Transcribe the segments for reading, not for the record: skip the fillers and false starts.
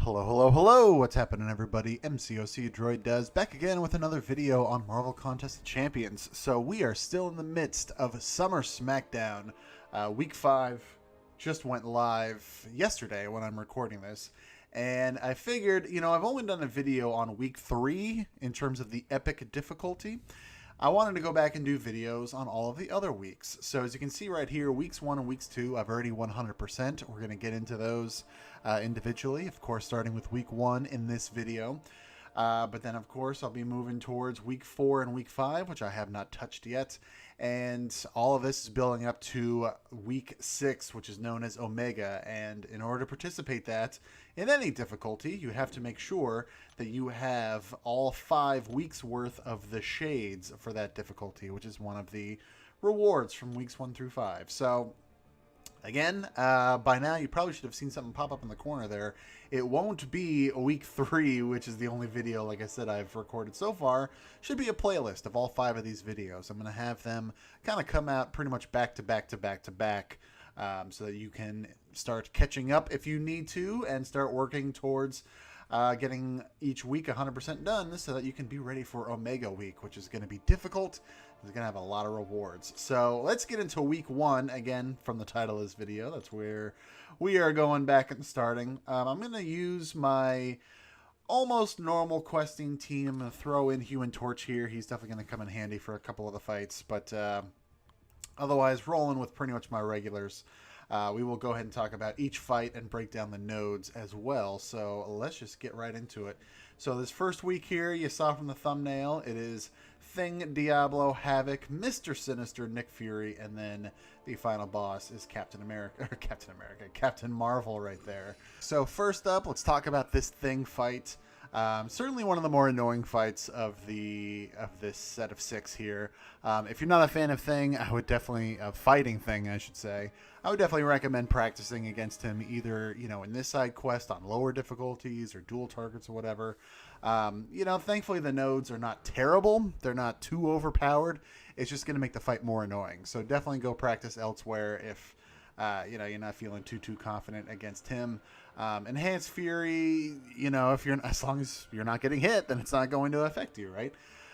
Hello, hello, hello! What's happening, everybody? MCOC Droid does back again with another video on Marvel Contest of Champions. So we are still in the midst of Summer Smackdown. Week 5 just went live yesterday when I'm recording this. And I figured, I've only done a video on Week 3 in terms of the epic difficulty. I wanted to go back and do videos on all of the other weeks. So as you can see right here, weeks 1 and weeks 2, I've already 100%. We're going to get into those individually, of course, starting with week 1 in this video. But then, of course, I'll be moving towards week 4 and week 5, which I have not touched yet. And all of this is building up to week 6, which is known as Omega. And in order to participate that in any difficulty, you have to make sure that you have all 5 weeks worth of the shades for that difficulty, which is one of the rewards from weeks 1 through 5. So again, by now you probably should have seen something pop up in the corner there. It won't be week 3, which is the only video, like I said, I've recorded so far. Should be a playlist of all 5 of these videos. I'm going to have them kind of come out pretty much back to back to back to back, so that you can start catching up if you need to and start working towards getting each week 100% done so that you can be ready for Omega Week, which is going to be difficult. It's going to have a lot of rewards. So let's get into week 1 again from the title of this video. That's where we are going back and starting. I'm going to use my almost normal questing team. I'm going to throw in Human Torch here. He's definitely going to come in handy for a couple of the fights, but otherwise rolling with pretty much my regulars. We will go ahead and talk about each fight and break down the nodes as well. So let's just get right into it. So this first week here, you saw from the thumbnail, it is Thing, Diablo, Havoc, Mr. Sinister, Nick Fury, and then the final boss is Captain Marvel right there. So first up, let's talk about this Thing fight. Certainly one of the more annoying fights of this set of 6 here. If you're not a fan of Thing, I would definitely fighting Thing, I should say. I would definitely recommend practicing against him either in this side quest on lower difficulties or dual targets or whatever. Thankfully the nodes are not terrible. They're not too overpowered. It's just going to make the fight more annoying. So definitely go practice elsewhere if you're not feeling too confident against him. Enhanced Fury, if you're as long as you're not getting hit, then it's not going to affect you, right?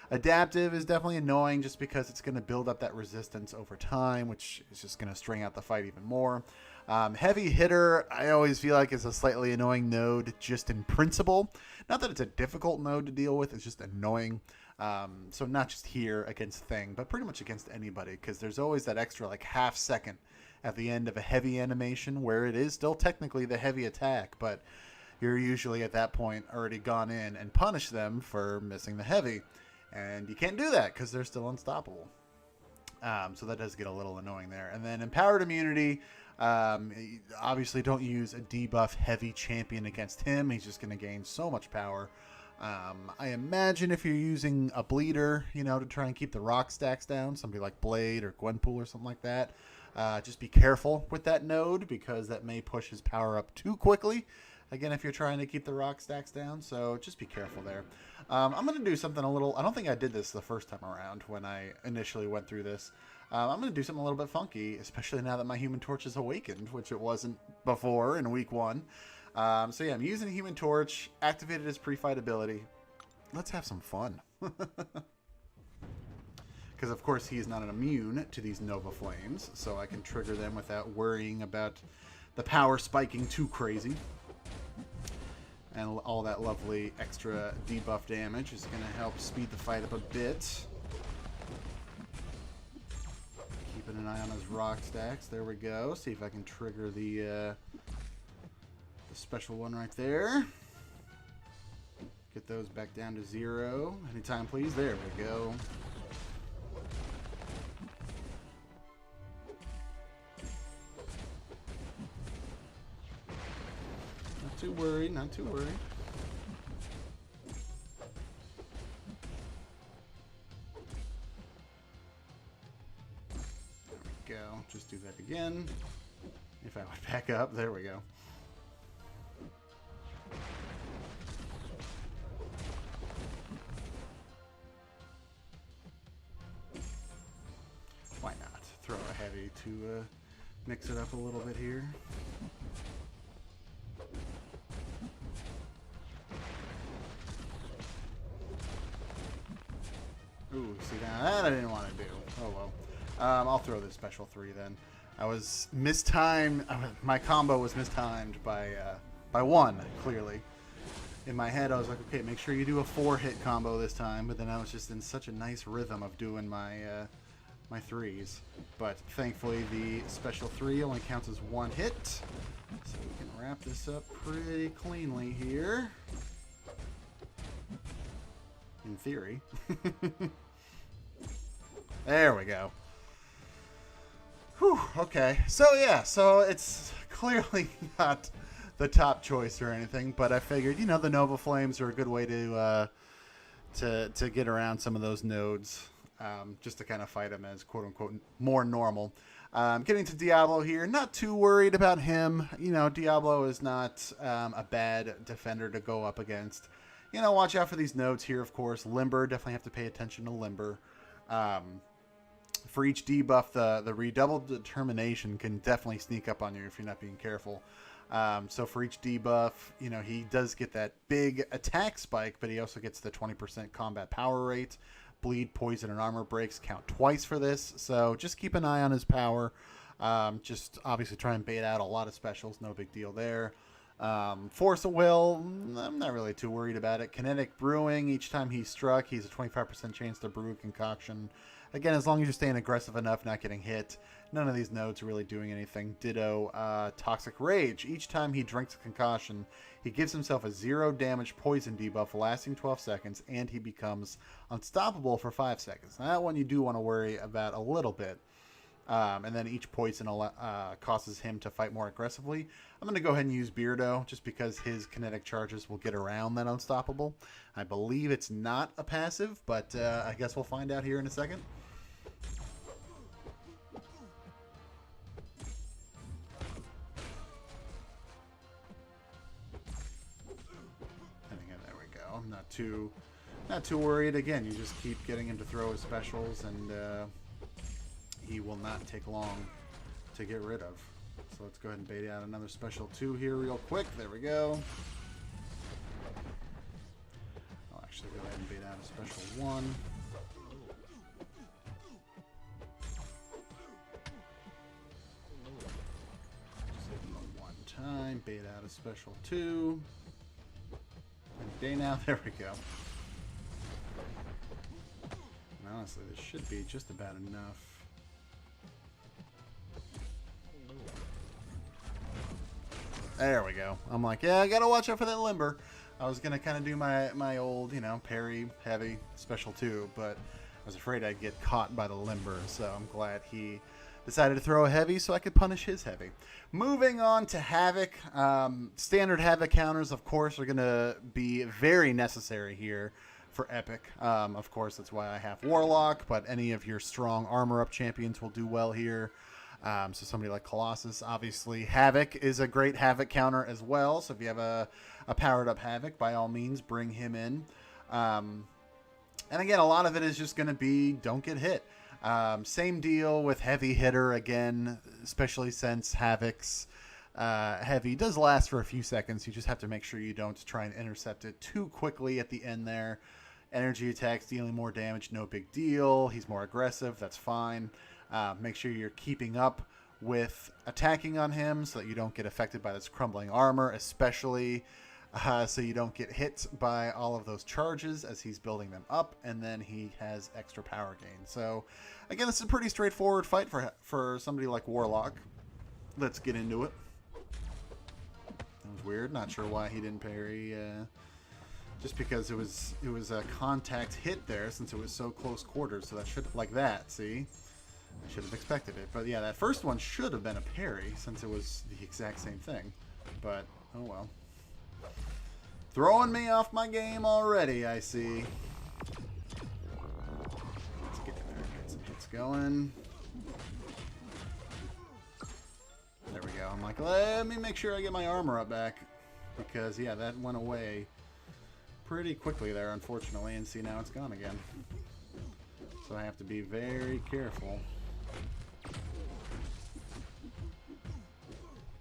Adaptive is definitely annoying just because it's going to build up that resistance over time, which is just going to string out the fight even more. Heavy Hitter, I always feel like is a slightly annoying node just in principle. Not that it's a difficult node to deal with, it's just annoying. So not just here against Thing, but pretty much against anybody, because there's always that extra like half second at the end of a heavy animation where it is still technically the heavy attack, but you're usually at that point already gone in and punished them for missing the heavy. And you can't do that because they're still unstoppable. So that does get a little annoying there. And then Empowered Immunity, obviously don't use a debuff heavy champion against him. He's just going to gain so much power. I imagine if you're using a bleeder, to try and keep the rock stacks down, somebody like Blade or Gwenpool or something like that, just be careful with that node because that may push his power up too quickly. Again, if you're trying to keep the rock stacks down, so just be careful there. I'm going to do something a little... I don't think I did this the first time around when I initially went through this. I'm going to do something a little bit funky, especially now that my Human Torch is awakened, which it wasn't before in week 1. So yeah, I'm using Human Torch, activated his pre-fight ability. Let's have some fun. Because, of course, he is not immune to these Nova Flames, so I can trigger them without worrying about the power spiking too crazy. And all that lovely extra debuff damage is going to help speed the fight up a bit. Keeping an eye on his rock stacks. There we go. See if I can trigger the special one right there. Get those back down to 0. Anytime, please. There we go. Not too worried, not too worried. There we go. Just do that again. If I would back up, there we go. Why not? Throw a heavy to mix it up a little bit here. Ooh, see, now that I didn't want to do. Oh, well. I'll throw this special 3 then. I was mistimed. My combo was mistimed by 1, clearly. In my head, I was like, okay, make sure you do a 4-hit combo this time. But then I was just in such a nice rhythm of doing my my 3s. But thankfully, the special 3 only counts as 1 hit. So we can wrap this up pretty cleanly here. In theory. There we go. Whew, okay. So yeah, so it's clearly not the top choice or anything, but I figured, you know, the Nova Flames are a good way to get around some of those nodes, just to kind of fight them as quote-unquote more normal. Getting to Diablo here, not too worried about him. You know, Diablo is not a bad defender to go up against. You know, watch out for these nodes here, of course. Limber, definitely have to pay attention to Limber. For each debuff, the redoubled determination can definitely sneak up on you if you're not being careful. So for each debuff, you know, he does get that big attack spike, but he also gets the 20% combat power rate. Bleed, poison, and armor breaks count twice for this, so just keep an eye on his power. Just obviously try and bait out a lot of specials, no big deal there. Force of Will, I'm not really too worried about it. Kinetic Brewing, each time he's struck, he's a 25% chance to brew a concoction. Again, as long as you're staying aggressive enough, not getting hit, none of these nodes are really doing anything. Ditto, Toxic Rage. Each time he drinks a concoction, he gives himself a 0 damage poison debuff lasting 12 seconds, and he becomes unstoppable for 5 seconds. Now, that one you do want to worry about a little bit. And then each poison causes him to fight more aggressively. I'm going to go ahead and use Beardo just because his kinetic charges will get around that unstoppable. I believe it's not a passive, but I guess we'll find out here in a second. And again, there we go. I'm not too worried. Again, you just keep getting him to throw his specials, and he will not take long to get rid of. So let's go ahead and bait out another special 2 here real quick. There we go. I'll actually go ahead and bait out a special 1. Just hit him 1 time. Bait out a special 2. And day now. There we go. And honestly, this should be just about enough. There we go. I'm like, yeah, I gotta watch out for that Limber. I was gonna kind of do my old, you know, parry heavy special 2, but I was afraid I'd get caught by the Limber, so I'm glad he decided to throw a heavy so I could punish his heavy. Moving on to Havoc. Standard Havoc counters, of course, are gonna be very necessary here for Epic. Of course, that's why I have Warlock, but any of your strong armor-up champions will do well here. So somebody like Colossus, obviously. Havoc is a great Havoc counter as well. So if you have a powered up Havoc, by all means, bring him in. And again, a lot of it is just going to be don't get hit. Same deal with Heavy Hitter again, especially since Havoc's Heavy does last for a few seconds. You just have to make sure you don't try and intercept it too quickly at the end there. Energy attacks dealing more damage, no big deal. He's more aggressive, that's fine. Make sure you're keeping up with attacking on him so that you don't get affected by this crumbling armor, especially so you don't get hit by all of those charges as he's building them up, and then he has extra power gain. So again, this is a pretty straightforward fight for somebody like Warlock. Let's get into it. That was weird. Not sure why he didn't parry. Just because it was a contact hit there since it was so close quarters. So that should, like that, see? I should have expected it. But yeah, that first one should have been a parry since it was the exact same thing. But, oh well. Throwing me off my game already, I see. Let's get in there and get some hits going. There we go. I'm like, let me make sure I get my armor up back. Because, yeah, that went away pretty quickly there, unfortunately. And see, now it's gone again. So I have to be very careful.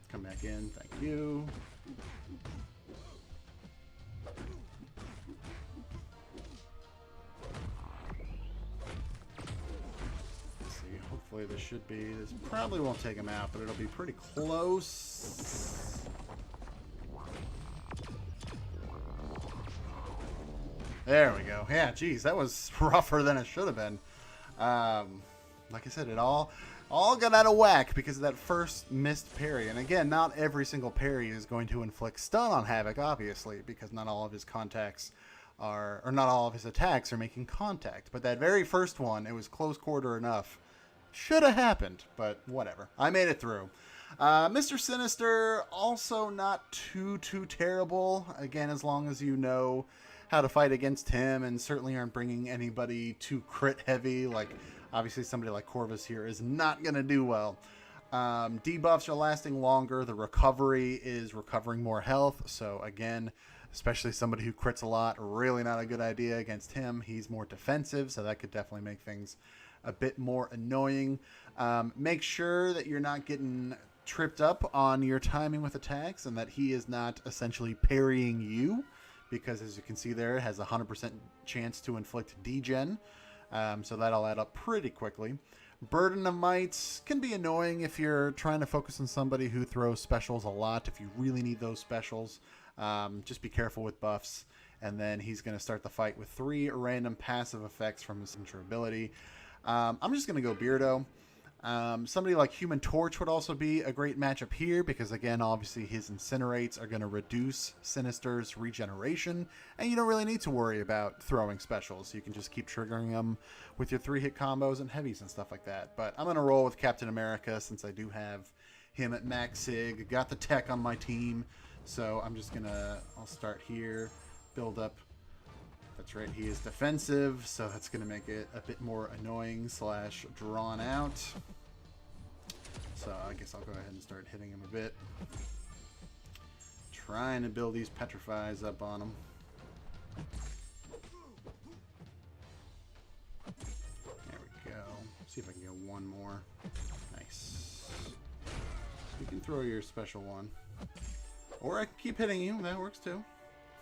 Come back in, thank you. hopefully this should be. This probably won't take him out, but it'll be pretty close. There we go. Yeah, geez, that was rougher than it should have been. Like I said, it all got out of whack because of that first missed parry. And again, not every single parry is going to inflict stun on Havoc, obviously, because not all of his contacts are, or not all of his attacks are making contact. But that very first one, it was close quarter enough. Should have happened, but whatever. I made it through. Mr. Sinister, also not too terrible. Again, as long as you know how to fight against him and certainly aren't bringing anybody too crit heavy. Like, obviously somebody like Corvus here is not going to do well. Debuffs are lasting longer. The recovery is recovering more health. So again, especially somebody who crits a lot, really not a good idea against him. He's more defensive, so that could definitely make things a bit more annoying. Make sure that you're not getting tripped up on your timing with attacks and that he is not essentially parrying you, because as you can see there, it has a 100% chance to inflict degen. So that'll add up pretty quickly. Burden of Might can be annoying if you're trying to focus on somebody who throws specials a lot. If you really need those specials, just be careful with buffs. And then he's going to start the fight with 3 random passive effects from his signature ability. I'm just going to go Beardo. Somebody like Human Torch would also be a great matchup here because, again, obviously his Incinerates are going to reduce Sinister's regeneration, and you don't really need to worry about throwing specials. You can just keep triggering them with your 3-hit combos and heavies and stuff like that. But I'm going to roll with Captain America since I do have him at max sig. Got the tech on my team, so I'm just going to, I'll start here, build up. That's right, he is defensive, so that's going to make it a bit more annoying / drawn out. So I guess I'll go ahead and start hitting him a bit. Trying to build these petrifies up on him. There we go. See if I can get one more. Nice. You can throw your special one. Or I can keep hitting you, that works too.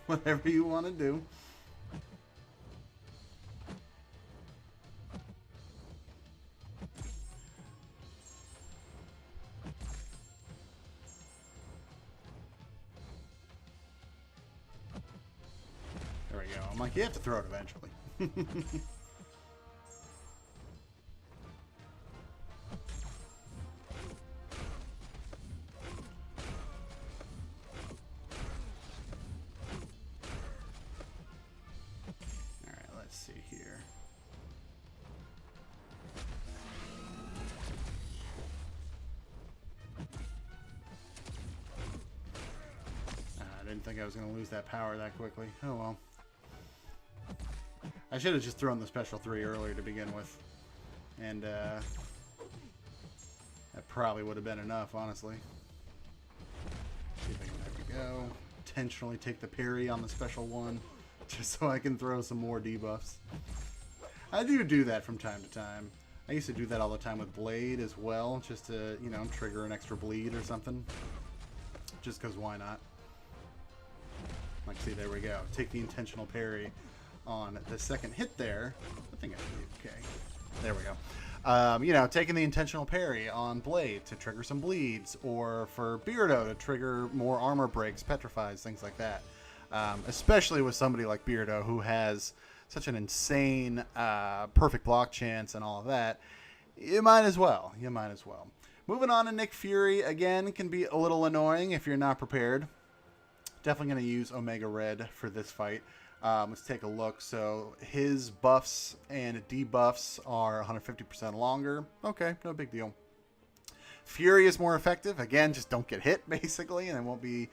Whatever you want to do. There we go. I'm like, you have to throw it eventually. Alright, let's see here. I didn't think I was going to lose that power that quickly. Oh well. I should have just thrown the special 3 earlier to begin with. And that probably would have been enough, honestly. See if I can, there we go. Intentionally take the parry on the special 1, just so I can throw some more debuffs. I do that from time to time. I used to do that all the time with Blade as well, just to, you know, trigger an extra bleed or something. Just because why not? Like, see, there we go. Take the intentional parry on the second hit there. I think I should be okay. There we go. You know, taking the intentional parry on Blade to trigger some bleeds, or for Beardo to trigger more armor breaks, petrifies, things like that. Especially with somebody like Beardo who has such an insane perfect block chance and all of that. You might as well. You might as well. Moving on to Nick Fury, again, can be a little annoying if you're not prepared. Definitely going to use Omega Red for this fight. Let's take a look. So his buffs and debuffs are 150% longer. Okay, no big deal. Fury is more effective. Again, just don't get hit, basically, and it won't be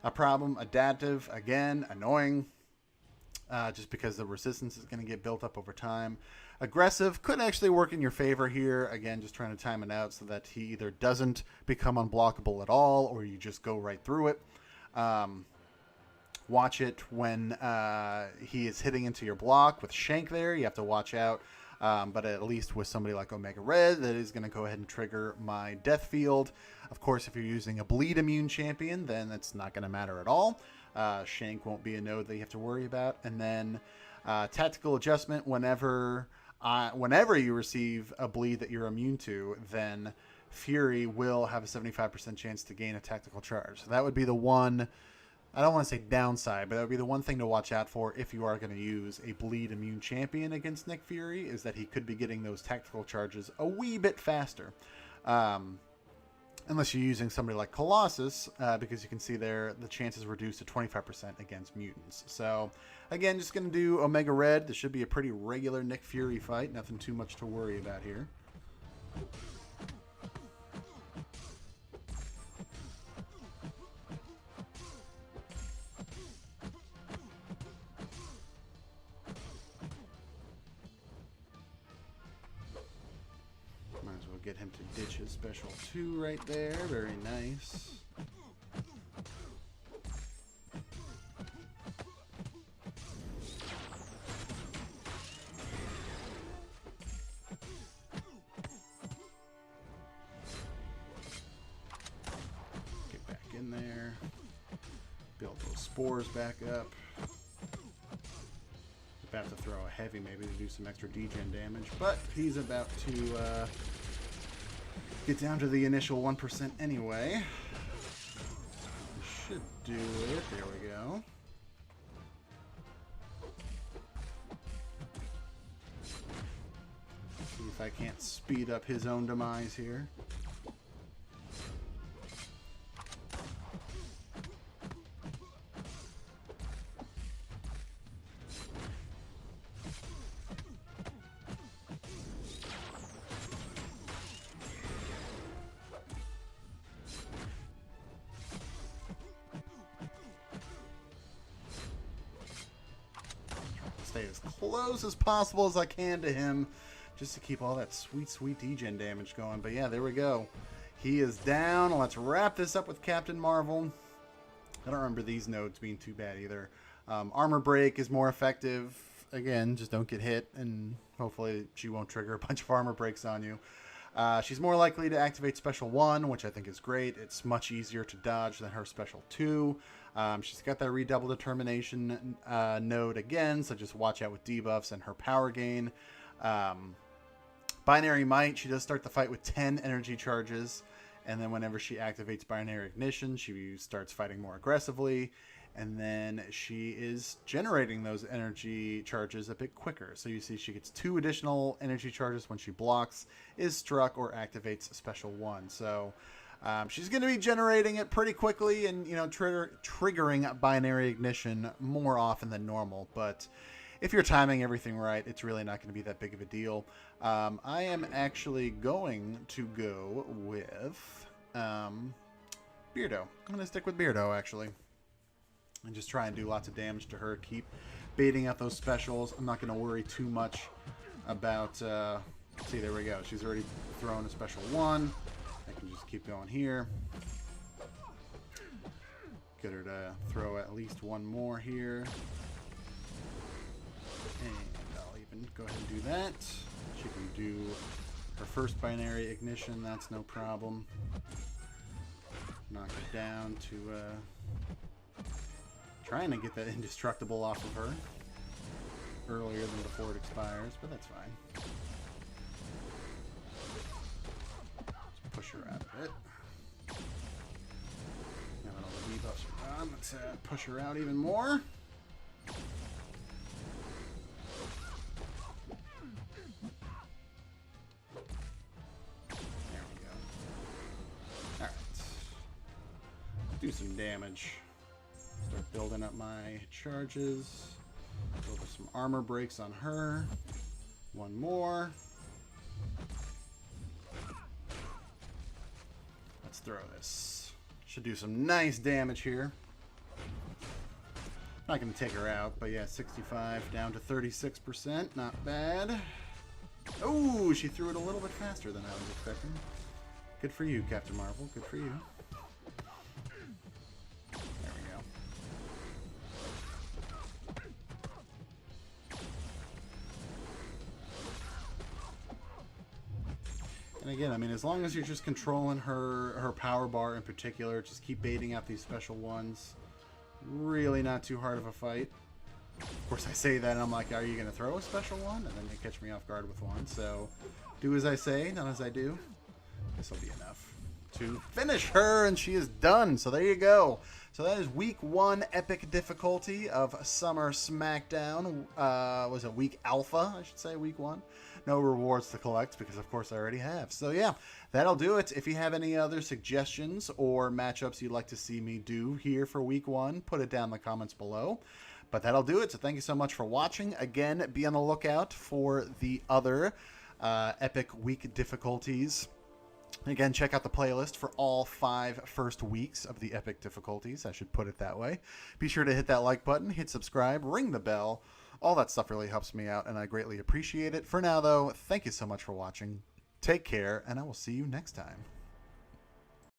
a problem. Adaptive, again, annoying. Just because the resistance is going to get built up over time. Aggressive could actually work in your favor here. Again, just trying to time it out so that he either doesn't become unblockable at all, or you just go right through it. Watch it when he is hitting into your block with Shank there. You have to watch out. But at least with somebody like Omega Red, that is going to go ahead and trigger my Death Field. Of course, if you're using a bleed immune champion, then that's not going to matter at all. Shank won't be a node that you have to worry about. And then tactical adjustment whenever whenever you receive a bleed that you're immune to, then Fury will have a 75% chance to gain a tactical charge. So that would be the one, I don't want to say downside, but that would be the one thing to watch out for if you are going to use a bleed immune champion against Nick Fury, is that he could be getting those tactical charges a wee bit faster. Unless you're using somebody like Colossus, because you can see there the chances reduced to 25% against mutants. So, again, just going to do Omega Red. This should be a pretty regular Nick Fury fight. Nothing too much to worry about here. Get him to ditch his special 2 right there. Very nice. Get back in there. Build those spores back up. About to throw a heavy maybe to do some extra degen damage, but he's about to get down to the initial 1% anyway. Should do it. There we go. See if I can't speed up his own demise here. Stay as close as possible as I can to him, just to keep all that sweet, sweet degen damage going. But yeah, there we go. He is down. Let's wrap this up with Captain Marvel. I don't remember these nodes being too bad either. Armor break is more effective. Again, just don't get hit, and hopefully she won't trigger a bunch of armor breaks on you. She's more likely to activate Special 1, which I think is great. It's much easier to dodge than her Special 2. She's got that Redouble Determination node again, so just watch out with debuffs and her power gain. Binary Might, she does start the fight with 10 energy charges, and then whenever she activates Binary Ignition, she starts fighting more aggressively, and then she is generating those energy charges a bit quicker. So you see she gets 2 additional energy charges when she blocks, is struck, or activates Special 1. So she's going to be generating it pretty quickly and, you know, triggering Binary Ignition more often than normal. But if you're timing everything right, it's really not going to be that big of a deal. I am actually going to go with Beardo. I'm going to stick with Beardo, actually. And just try and do lots of damage to her. Keep baiting out those specials. I'm not going to worry too much about... see, there we go. She's already thrown a Special 1. I can just keep going here. Get her to throw at least one more here. And I'll even go ahead and do that. She can do her first Binary Ignition. That's no problem. Knock it down to... trying to get that indestructible off of her earlier than before it expires, but that's fine. Let's push her out a bit. Now that all the debuffs are gone, let's push her out even more. There we go. Alright. Do some damage. Start building up my charges. Build up some armor breaks on her. One more. Let's throw this. Should do some nice damage here. Not going to take her out, but yeah, 65 down to 36%. Not bad. Oh, she threw it a little bit faster than I was expecting. Good for you, Captain Marvel. Good for you. And again, I mean, as long as you're just controlling her power bar in particular, just keep baiting out these Special 1s. Really not too hard of a fight. Of course, I say that, and I'm like, are you going to throw a special one? And then they catch me off guard with one. So, do as I say, not as I do. This will be enough to finish her, and she is done. So, there you go. So, that is week 1 epic difficulty of Summer Smackdown. Was it week alpha, I should say, week 1. No rewards to collect because, of course, I already have. So, yeah, that'll do it. If you have any other suggestions or matchups you'd like to see me do here for week 1, put it down in the comments below. But that'll do it. So thank you so much for watching. Again, be on the lookout for the other epic week difficulties. Again, check out the playlist for all 5 first weeks of the epic difficulties. I should put it that way. Be sure to hit that like button, hit subscribe, ring the bell. All that stuff really helps me out, and I greatly appreciate it. For now, though, thank you so much for watching. Take care, and I will see you next time.